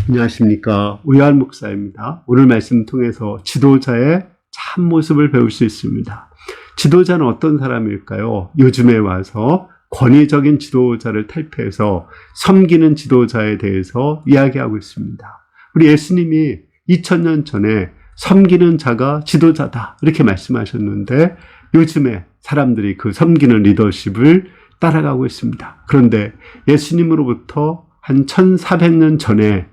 안녕하십니까. 우여한 목사입니다. 오늘 말씀 통해서 지도자의 참모습을 배울 수 있습니다. 지도자는 어떤 사람일까요? 요즘에 와서 권위적인 지도자를 탈피해서 섬기는 지도자에 대해서 이야기하고 있습니다. 우리 예수님이 2000년 전에 섬기는 자가 지도자다 이렇게 말씀하셨는데 요즘에 사람들이 그 섬기는 리더십을 따라가고 있습니다. 그런데 예수님으로부터 한 1400년 전에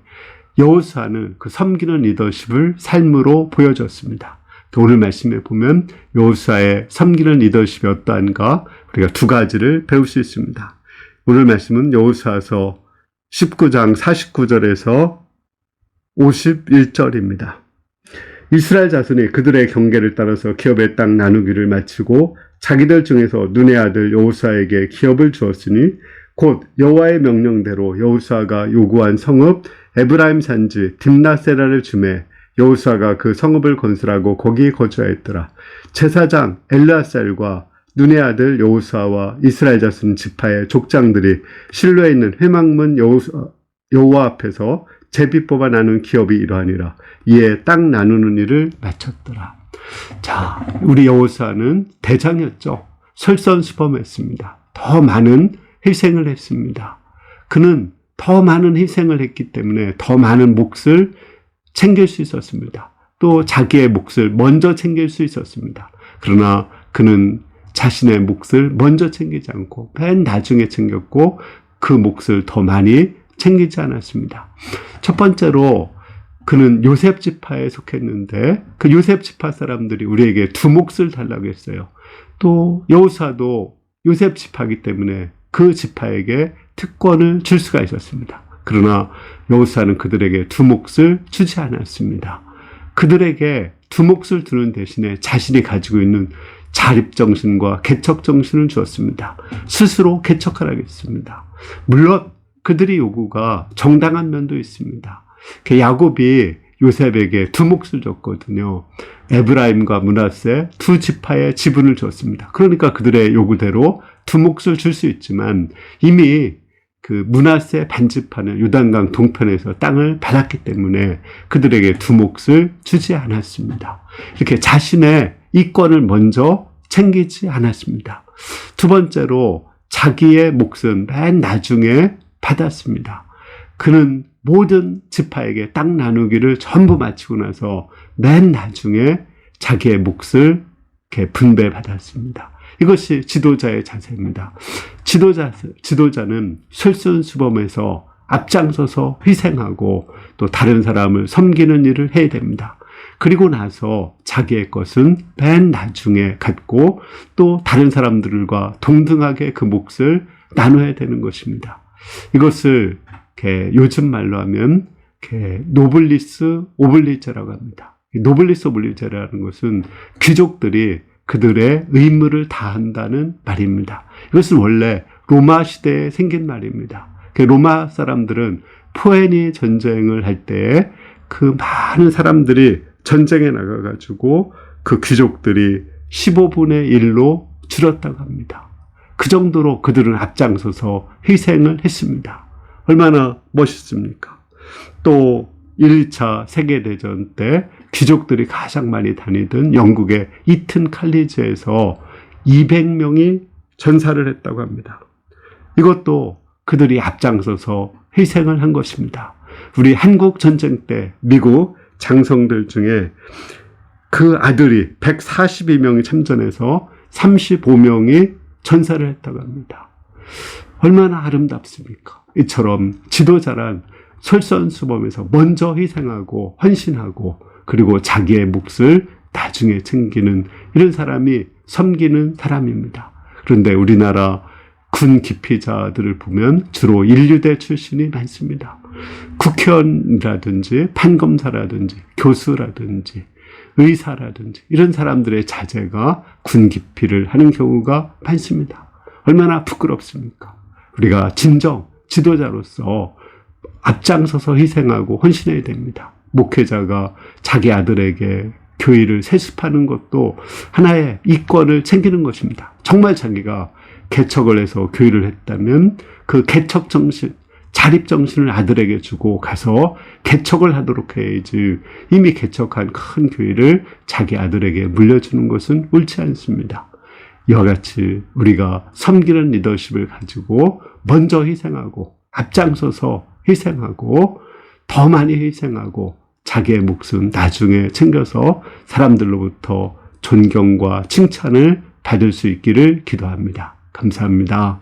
여호수아는 그 섬기는 리더십을 삶으로 보여줬습니다. 오늘 말씀에 보면 여호수아의 섬기는 리더십이 어떠한가 우리가 두 가지를 배울 수 있습니다. 오늘 말씀은 여호수아서 19장 49절에서 51절입니다. 이스라엘 자손이 그들의 경계를 따라서 기업의 땅 나누기를 마치고 자기들 중에서 눈의 아들 여호수아에게 기업을 주었으니 곧 여호와의 명령대로 여호수아가 요구한 성읍 에브라임 산지 딥나세라를 주매 여호수아가 그 성읍을 건설하고 거기 거주하였더라. 제사장 엘르아살과 눈의 아들 여호수아와 이스라엘 자손 지파의 족장들이 실로에 있는 회막문 여호와 앞에서 제비 뽑아 나눈 기업이 이러하니라. 이에 땅 나누는 일을 마쳤더라. 자, 우리 여호수아는 대장이었죠. 솔선수범했습니다. 더 많은 희생을 했습니다. 그는 더 많은 희생을 했기 때문에 더 많은 몫을 챙길 수 있었습니다. 또 자기의 몫을 먼저 챙길 수 있었습니다. 그러나 그는 자신의 몫을 먼저 챙기지 않고 맨 나중에 챙겼고 그 몫을 더 많이 챙기지 않았습니다. 첫 번째로 그는 요셉 지파에 속했는데 그 요셉 지파 사람들이 우리에게 두 몫을 달라고 했어요. 또 여호수아도 요셉 지파이기 때문에 그 지파에게 특권을 줄 수가 있었습니다. 그러나 여호수아는 그들에게 두 몫을 주지 않았습니다. 그들에게 두 몫을 두는 대신에 자신이 가지고 있는 자립정신과 개척정신을 주었습니다. 스스로 개척하라고 했습니다. 물론 그들의 요구가 정당한 면도 있습니다. 야곱이 요셉에게 두 몫을 줬거든요. 에브라임과 므낫세 두 지파의 지분을 줬습니다. 그러니까 그들의 요구대로 두 몫을 줄 수 있지만 이미 그 므낫세 반지파는 요단강 동편에서 땅을 받았기 때문에 그들에게 두 몫을 주지 않았습니다. 이렇게 자신의 이권을 먼저 챙기지 않았습니다. 두 번째로 자기의 몫은 맨 나중에 받았습니다. 그는 모든 지파에게 땅 나누기를 전부 마치고 나서 맨 나중에 자기의 몫을 이렇게 분배받았습니다. 이것이 지도자의 자세입니다. 지도자는 솔선수범해서 앞장서서 희생하고 또 다른 사람을 섬기는 일을 해야 됩니다. 그리고 나서 자기의 것은 맨 나중에 갖고 또 다른 사람들과 동등하게 그 몫을 나눠야 되는 것입니다. 이것을 요즘 말로 하면 노블리스 오블리제라고 합니다. 노블리스 오블리제라는 것은 귀족들이 그들의 의무를 다한다는 말입니다. 이것은 원래 로마 시대에 생긴 말입니다. 로마 사람들은 포에니 전쟁을 할 때 그 많은 사람들이 전쟁에 나가가지고 그 귀족들이 15분의 1로 줄었다고 합니다. 그 정도로 그들은 앞장서서 희생을 했습니다. 얼마나 멋있습니까? 또 1차 세계대전 때 귀족들이 가장 많이 다니던 영국의 이튼 칼리지에서 200명이 전사를 했다고 합니다. 이것도 그들이 앞장서서 희생을 한 것입니다. 우리 한국 전쟁 때 미국 장성들 중에 그 아들이 142명이 참전해서 35명이 전사를 했다고 합니다. 얼마나 아름답습니까? 이처럼 지도자란 솔선수범해서 먼저 희생하고 헌신하고 그리고 자기의 몫을 나중에 챙기는 이런 사람이 섬기는 사람입니다. 그런데 우리나라 군 기피자들을 보면 주로 인류대 출신이 많습니다. 국회의원이라든지 판검사라든지 교수라든지 의사라든지 이런 사람들의 자제가 군 기피를 하는 경우가 많습니다. 얼마나 부끄럽습니까? 우리가 진정 지도자로서 앞장서서 희생하고 헌신해야 됩니다. 목회자가 자기 아들에게 교의를 세습하는 것도 하나의 이권을 챙기는 것입니다. 정말 자기가 개척을 해서 교의를 했다면 그 개척 정신, 자립정신을 아들에게 주고 가서 개척을 하도록 해야지 이미 개척한 큰 교회를 자기 아들에게 물려주는 것은 옳지 않습니다. 이와 같이 우리가 섬기는 리더십을 가지고 먼저 희생하고 앞장서서 희생하고 더 많이 희생하고 자기의 목숨 나중에 챙겨서 사람들로부터 존경과 칭찬을 받을 수 있기를 기도합니다. 감사합니다.